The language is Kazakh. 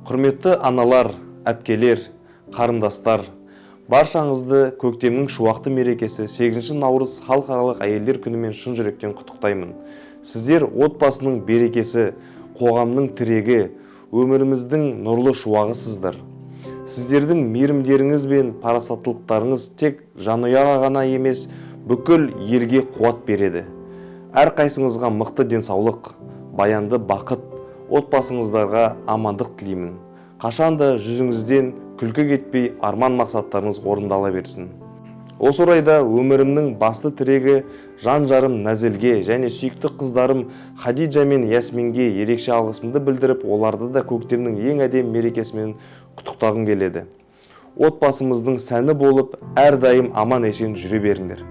Құрметті аналар, әпкелер, қарындастар, баршаңызды көктемнің шуақты мерекесі 8 наурыз-Халықаралық әйелдер күнімен шын жүректен құттықтаймын. Сіздер отбасының берекесі, қоғамның тірегі, өміріміздің нұрлы шуағысыздар. Сіздердің мейірімдеріңіз бен парасаттылықтарыңыз тек жанұяға ғана емес, бүкіл елге қуат береді. Әрқайсыңызға мықты денсаулық, баянды бақыт, отбасыңыздарға амандық тілеймін. Қашанда жүзіңізден күлкі кетпей арман мақсаттарыңыз орындала берсін. Осы орайда өмірімнің басты тірегі жан-жарым Нәзілге және сүйікті қыздарым Хадиджа мен Ясминге ерекше алғысымды білдіріп, оларды да көктемнің ең әдемі мерекесімен құттықтағым келеді. Отбасымыздың сәні болып, әрдайым аман есен жүре беріңдер.